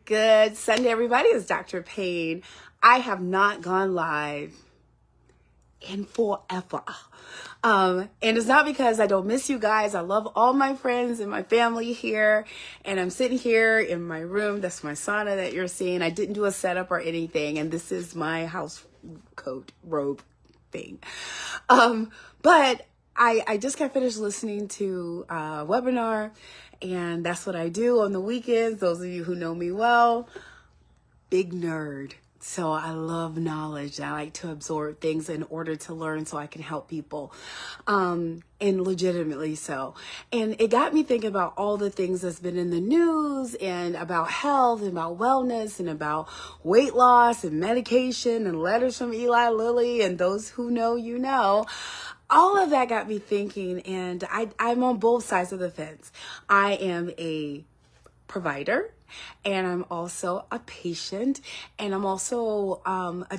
Good Sunday, everybody. It's Dr. Payne. I have not gone live in forever. And it's not because I don't miss you guys. I love all my friends and my family here. And I'm sitting here in my room. That's my sauna that you're seeing. I didn't do a setup or anything. And this is my house coat robe thing. But I just got finished listening to a webinar, and that's what I do on the weekends. Those of you who know me well, big nerd. So I love knowledge. I like to absorb things in order to learn so I can help people, and legitimately so. And it got me thinking about all the things that's been in the news and about health and about wellness and about weight loss and medication and letters from Eli Lilly and those who know, you know. All of that got me thinking, and I'm on both sides of the fence. I am a provider, and I'm also a patient, and I'm also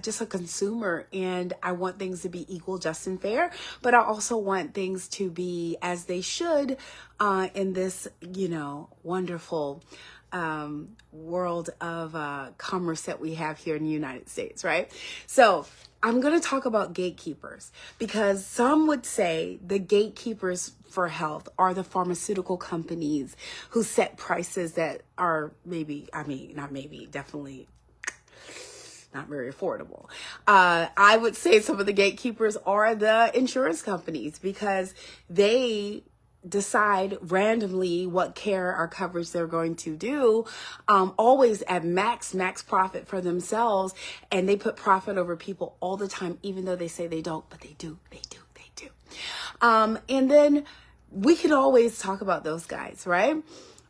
just a consumer, and I want things to be equal, just, and fair, but I also want things to be as they should in this, wonderful world of commerce that we have here in the United States, right? So I'm going to talk about gatekeepers, because some would say the gatekeepers for health are the pharmaceutical companies who set prices that are definitely not very affordable. I would say some of the gatekeepers are the insurance companies, because they decide randomly what care or coverage they're going to do, always at max profit for themselves. And they put profit over people all the time, even though they say they don't, but they do. And then we can always talk about those guys, right?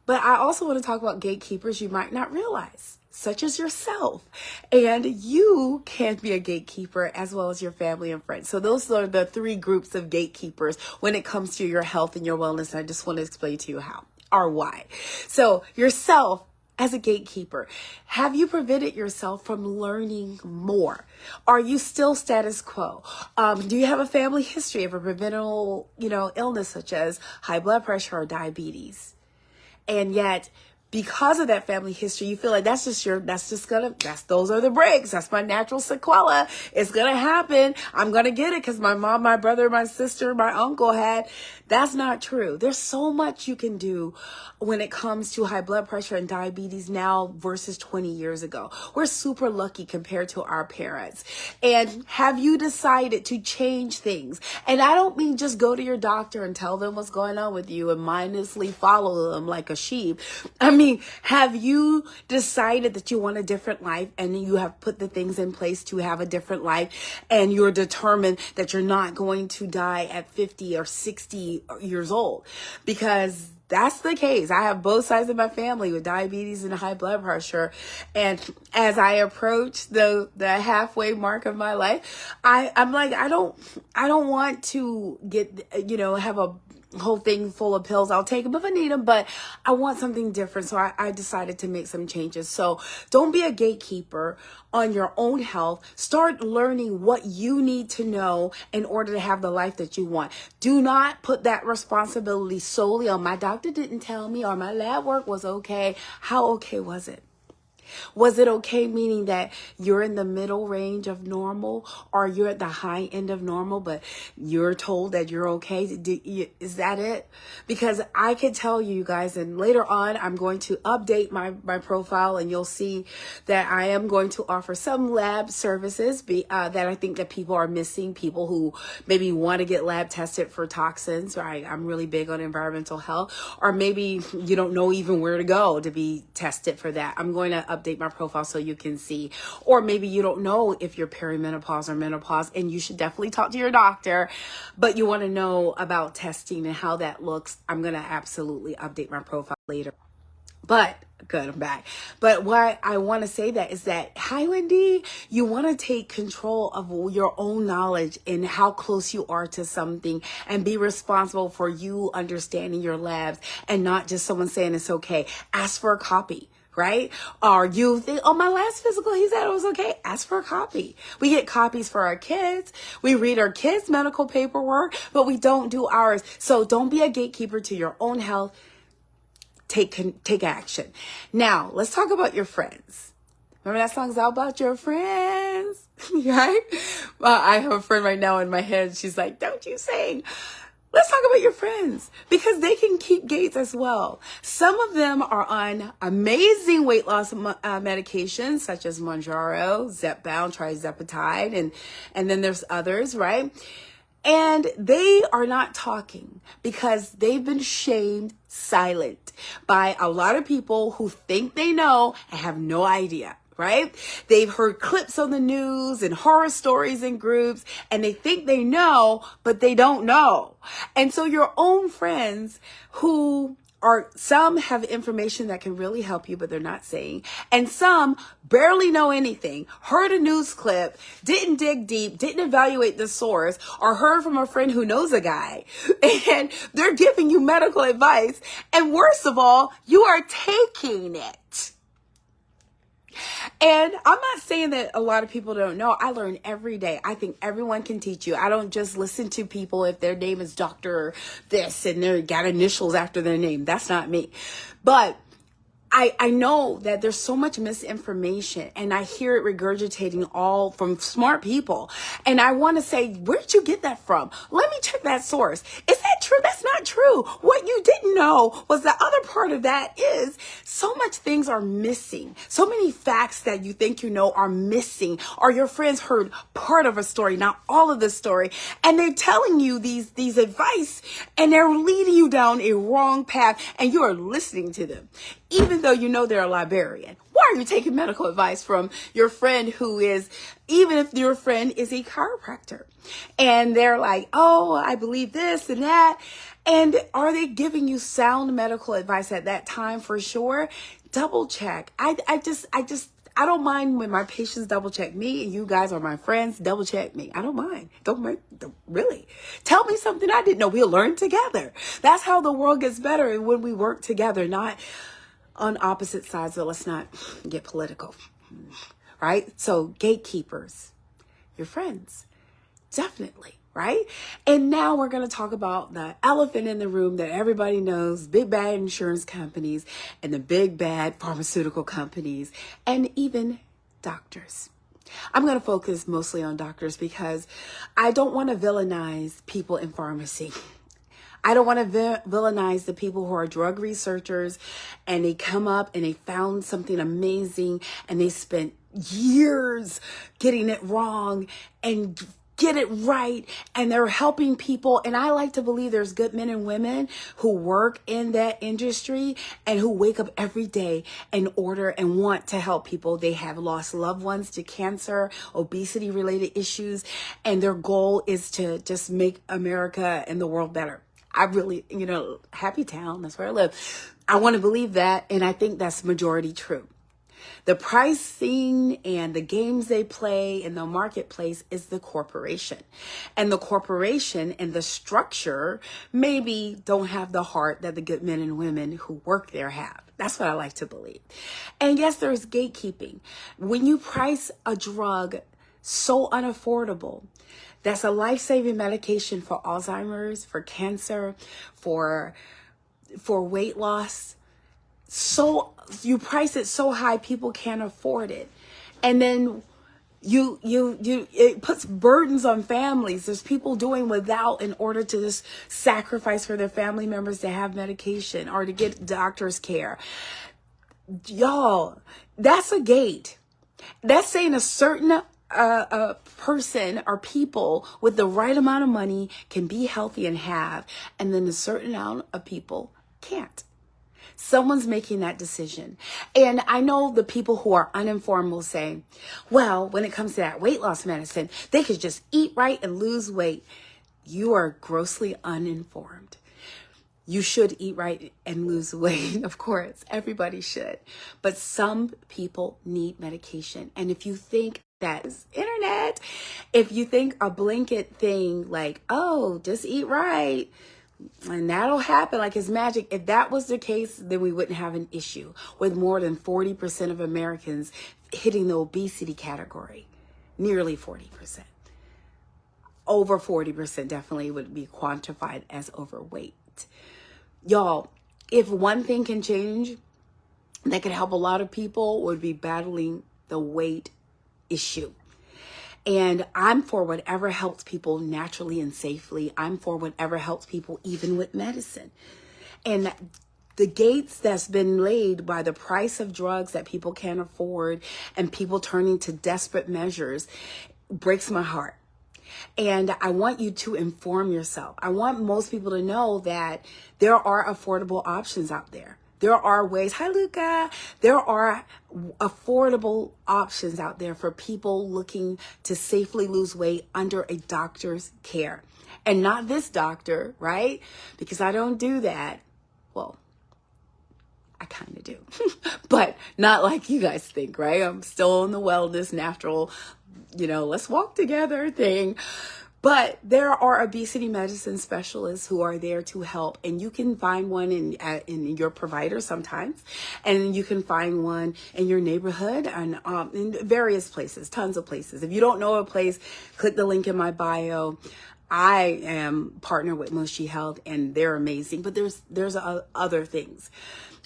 But I also want to talk about gatekeepers you might not realize, such as yourself. And you can be a gatekeeper as well as your family and friends. So those are the three groups of gatekeepers when it comes to your health and your wellness. And I just want to explain to you how or why. So yourself as a gatekeeper, have you prevented yourself from learning more? Are you still status quo? Do you have a family history of a preventable, illness such as high blood pressure or diabetes? And yet, because of that family history, you feel like those are the breaks. That's my natural sequela. It's going to happen. I'm going to get it because my mom, my brother, my sister, my uncle had. That's not true. There's so much you can do when it comes to high blood pressure and diabetes now versus 20 years ago. We're super lucky compared to our parents. And have you decided to change things? And I don't mean just go to your doctor and tell them what's going on with you and mindlessly follow them like a sheep. I mean, have you decided that you want a different life and you have put the things in place to have a different life, and you're determined that you're not going to die at 50 or 60 years old? Because that's the case. I have both sides of my family with diabetes and high blood pressure. And as I approach the halfway mark of my life, I'm like, I don't want to get, have a whole thing full of pills. I'll take them if I need them, but I want something different. So I decided to make some changes. So don't be a gatekeeper on your own health. Start learning what you need to know in order to have the life that you want. Do not put that responsibility solely on my doctor didn't tell me or my lab work was okay. How okay was it? Was it okay, meaning that you're in the middle range of normal or you're at the high end of normal, but you're told that you're okay? Is that it? Because I can tell you guys, and later on, I'm going to update my profile, and you'll see that I am going to offer some lab services that I think that people are missing, people who maybe want to get lab tested for toxins, right? I'm really big on environmental health, or maybe you don't know even where to go to be tested for that. I'm going to update my profile so you can see. Or maybe you don't know if you're perimenopause or menopause, and you should definitely talk to your doctor, but you want to know about testing and how that looks. I'm going to absolutely update my profile later. But good, I'm back. But why I want to say that is that, hi, Wendy, you want to take control of your own knowledge and how close you are to something, and be responsible for you understanding your labs and not just someone saying it's okay. Ask for a copy. Right? Or you think, oh, my last physical, he said it was okay. Ask for a copy. We get copies for our kids. We read our kids' medical paperwork, but we don't do ours. So don't be a gatekeeper to your own health. take action. Now, let's talk about your friends. Remember that song's all about your friends, right? I have a friend right now in my head. She's like, don't you sing. Let's talk about your friends because they can keep gates as well. Some of them are on amazing weight loss medications such as Mounjaro, Zepbound, Trizepatide, and then there's others, right? And they are not talking because they've been shamed silent by a lot of people who think they know and have no idea. Right? They've heard clips on the news and horror stories in groups and they think they know, but they don't know. And so your own friends who are, some have information that can really help you, but they're not saying, and some barely know anything, heard a news clip, didn't dig deep, didn't evaluate the source, or heard from a friend who knows a guy, and they're giving you medical advice. And worst of all, you are taking it. And I'm not saying that a lot of people don't know. I learn every day. I think everyone can teach you. I don't just listen to people if their name is Dr. This and they got initials after their name. That's not me. But I know that there's so much misinformation and I hear it regurgitating all from smart people. And I want to say, where'd you get that from? Let me check that source. Is that true? That's not true. What you didn't know was the other part of that is so much things are missing. So many facts that you think you know are missing, or your friends heard part of a story, not all of the story. And they're telling you these advice and they're leading you down a wrong path and you are listening to them. Even though you know they're a librarian. Why are you taking medical advice from your friend who is, even if your friend is a chiropractor? And they're like, oh, I believe this and that. And are they giving you sound medical advice at that time? For sure. Double check. I don't mind when my patients double check me, and you guys are my friends. Double check me. I don't mind. Don't really. Tell me something I didn't know. We'll learn together. That's how the world gets better, when we work together, not on opposite sides. But let's not get political, right? So gatekeepers, your friends, definitely, right? And now we're going to talk about the elephant in the room that everybody knows: big bad insurance companies and the big bad pharmaceutical companies and even doctors. I'm going to focus mostly on doctors because I don't want to villainize people in pharmacy. I don't want to villainize the people who are drug researchers and they come up and they found something amazing and they spent years getting it wrong and get it right, and they're helping people. And I like to believe there's good men and women who work in that industry and who wake up every day in order and want to help people. They have lost loved ones to cancer, obesity related issues, and their goal is to just make America and the world better. I really, happy town, that's where I live. I want to believe that, and I think that's majority true. The pricing and the games they play in the marketplace is the corporation. And the corporation and the structure maybe don't have the heart that the good men and women who work there have. That's what I like to believe. And yes, there's gatekeeping. When you price a drug so unaffordable, that's a life-saving medication for Alzheimer's, for cancer, for weight loss. So you price it so high people can't afford it. And then it puts burdens on families. There's people doing without in order to just sacrifice for their family members to have medication or to get doctor's care. Y'all, that's a gate. That's saying a certain person or people with the right amount of money can be healthy and have, and then a certain amount of people can't. Someone's making that decision. And I know the people who are uninformed will say, well, when it comes to that weight loss medicine, they could just eat right and lose weight. You are grossly uninformed. You should eat right and lose weight. Of course, everybody should. But some people need medication. And if you think that is internet, if you think a blanket thing like, oh, just eat right, and that'll happen like it's magic. If that was the case, then we wouldn't have an issue with more than 40% of Americans hitting the obesity category. Nearly 40%. Over 40% definitely would be quantified as overweight. Y'all, if one thing can change that could help a lot of people, would be battling the weight issue. And I'm for whatever helps people naturally and safely. I'm for whatever helps people even with medicine. And the gates that's been laid by the price of drugs that people can't afford and people turning to desperate measures breaks my heart. And I want you to inform yourself. I want most people to know that there are affordable options out there. There are ways, hi Luca, there are affordable options out there for people looking to safely lose weight under a doctor's care. And not this doctor, right? Because I don't do that. Well, I kind of do, but not like you guys think, right? I'm still in the wellness, natural, let's walk together thing. But there are obesity medicine specialists who are there to help, and you can find one in your provider sometimes, and you can find one in your neighborhood and in various places, tons of places. If you don't know a place, click the link in my bio. I am partnered with Mushy Health, and they're amazing. But there's other things.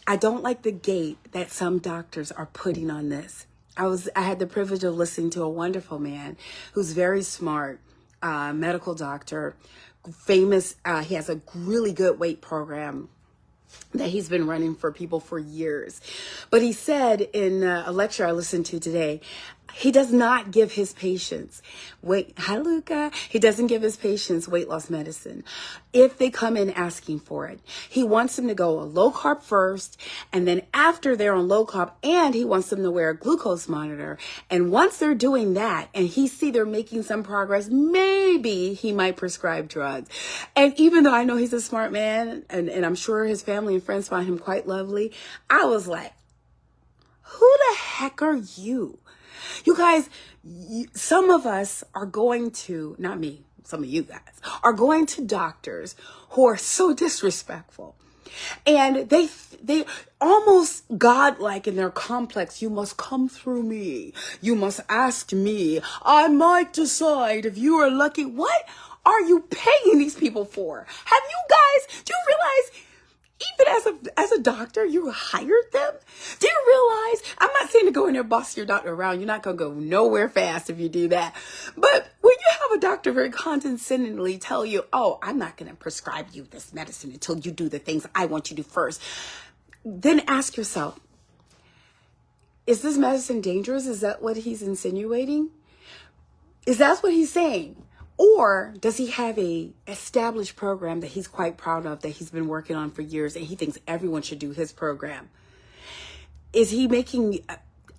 I don't like the gate that some doctors are putting on this. I had the privilege of listening to a wonderful man who's very smart. Medical doctor, famous. He has a really good weight program that he's been running for people for years. But he said in a lecture I listened to today, he does not give his patients hi Luca. He doesn't give his patients weight loss medicine if they come in asking for it. He wants them to go low carb first, and then after they're on low carb, and he wants them to wear a glucose monitor. And once they're doing that and he see they're making some progress, maybe he might prescribe drugs. And even though I know he's a smart man, and I'm sure his family and friends find him quite lovely, I was like, who the heck are you? You guys, some of us are going to, not me, some of you guys, are going to doctors who are so disrespectful. And they almost godlike in their complex. You must come through me. You must ask me. I might decide if you are lucky. What are you paying these people for? Have you guys, do you realize, even as a doctor, you hired them? Do you realize, I'm not saying to go in there boss your doctor around. You're not going to go nowhere fast if you do that. But when you have a doctor very condescendingly tell you, oh, I'm not going to prescribe you this medicine until you do the things I want you to do first, then ask yourself, is this medicine dangerous? Is that what he's insinuating? Is that what he's saying? Or does he have a established program that he's quite proud of, that he's been working on for years, and he thinks everyone should do his program?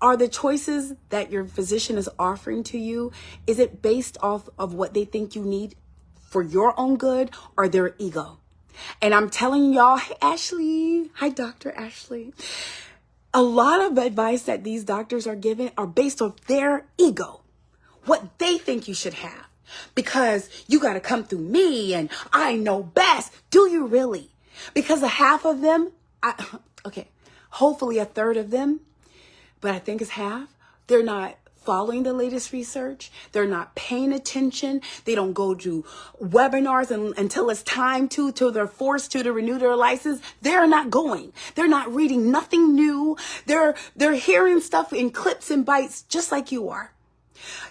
Are the choices that your physician is offering to you, is it based off of what they think you need for your own good or their ego? And I'm telling y'all, hey, Ashley, hi, Dr. Ashley. A lot of advice that these doctors are giving are based off their ego, what they think you should have. Because you got to come through me and I know best. Do you really? Because half of them, hopefully a third of them, but I think it's half, they're not following the latest research. They're not paying attention. They don't go to webinars until it's time till they're forced to renew their license. They're not going. They're not reading nothing new. They're hearing stuff in clips and bites just like you are.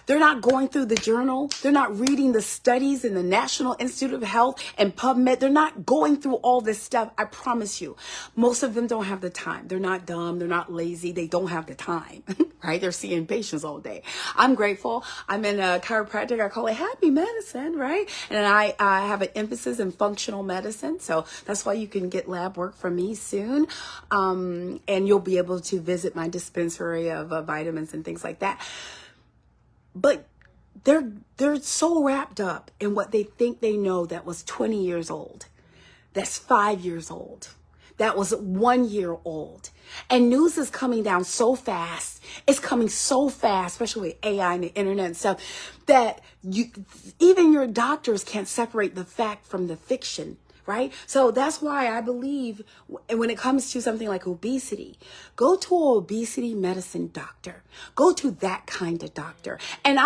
They're not going through the journal. They're not reading the studies in the National Institute of Health and PubMed. They're not going through all this stuff. I promise you, most of them don't have the time. They're not dumb. They're not lazy. They don't have the time, right? They're seeing patients all day. I'm grateful. I'm in a chiropractic. I call it happy medicine, right? And I have an emphasis in functional medicine. So that's why you can get lab work from me soon. And you'll be able to visit my dispensary of vitamins and things like that. But they're so wrapped up in what they think they know that was 20 years old, that's 5 years old, that was 1 year old. And news is coming down so fast. It's coming so fast, especially with AI and the internet and stuff, that even your doctors can't separate the fact from the fiction. Right? So that's why I believe when it comes to something like obesity, go to an obesity medicine doctor. Go to that kind of doctor. And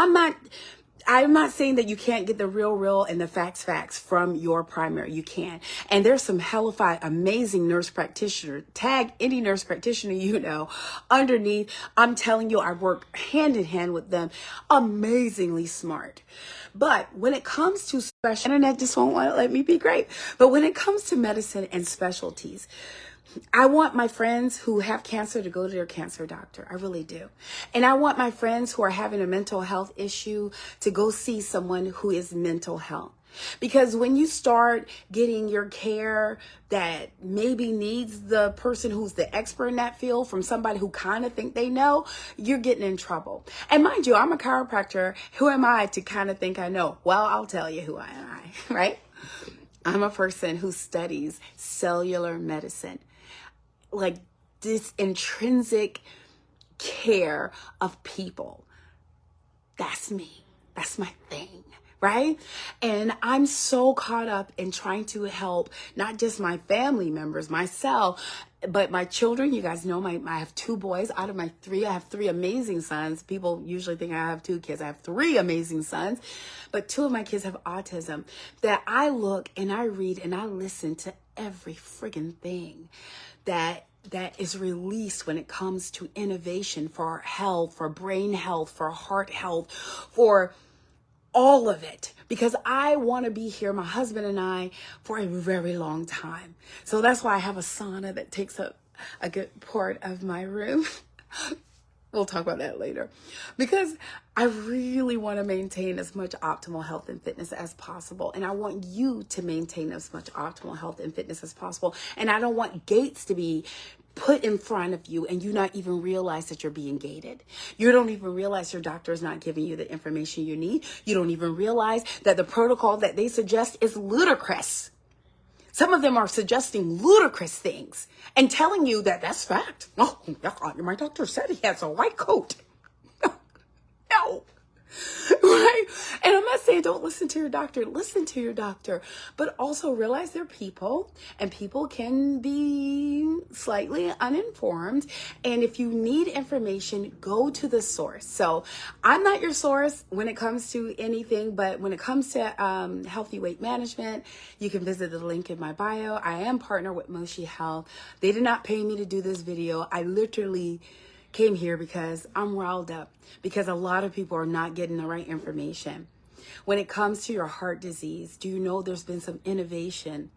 I'm not saying that you can't get the real and the facts from your primary. You can. And there's some hellified, amazing nurse practitioner. Tag any nurse practitioner you know underneath. I'm telling you, I work hand in hand with them. Amazingly smart. But when it comes to special, internet just won't want to let me be great. But when it comes to medicine and specialties, I want my friends who have cancer to go to their cancer doctor. I really do. And I want my friends who are having a mental health issue to go see someone who is mental health. Because when you start getting your care that maybe needs the person who's the expert in that field from somebody who kind of think they know, you're getting in trouble. And mind you, I'm a chiropractor. Who am I to kind of think I know? Well, I'll tell you who I am, right? I'm a person who studies cellular medicine. Like this intrinsic care of people. That's me. That's my thing, right? And I'm so caught up in trying to help not just my family members, myself, but my children. You guys know I have 2 boys. Out of my 3, I have 3 amazing sons. People usually think I have 2 kids. I have 3 amazing sons, but 2 of my kids have autism. That I look and I read and I listen to every friggin' thing that is released when it comes to innovation for health, for brain health, for heart health, for all of it, because I want to be here, my husband and I, for a very long time. So that's why I have a sauna that takes up a good part of my room. We'll talk about that later, because I really want to maintain as much optimal health and fitness as possible. And I want you to maintain as much optimal health and fitness as possible. And I don't want gates to be put in front of you and you not even realize that you're being gated. You don't even realize your doctor is not giving you the information you need. You don't even realize that the protocol that they suggest is ludicrous. Some of them are suggesting ludicrous things and telling you that that's fact. Oh, my doctor said he has a white coat. No. Right? And I'm not saying don't listen to your doctor. Listen to your doctor. But also realize they're people. And people can be slightly uninformed. And if you need information, go to the source. So I'm not your source when it comes to anything. But when it comes to healthy weight management, you can visit the link in my bio. I am partnered with Moshi Health. They did not pay me to do this video. I literally came here because I'm riled up, because a lot of people are not getting the right information. When it comes to your heart disease, do you know there's been some innovation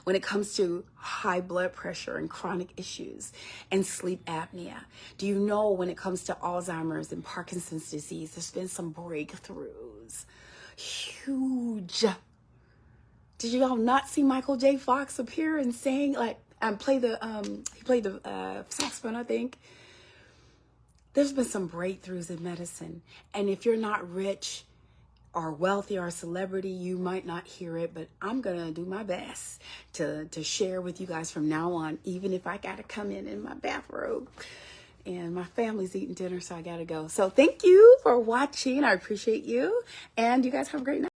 when it comes to high blood pressure and chronic issues and sleep apnea? Do you know when it comes to Alzheimer's and Parkinson's disease, there's been some breakthroughs? Huge. Did you all not see Michael J. Fox appear and saying, like, he played the saxophone, I think. There's been some breakthroughs in medicine. And if you're not rich or wealthy or a celebrity, you might not hear it, but I'm going to do my best to share with you guys from now on, even if I got to come in my bathrobe. And my family's eating dinner, so I got to go. So thank you for watching. I appreciate you. And you guys have a great night.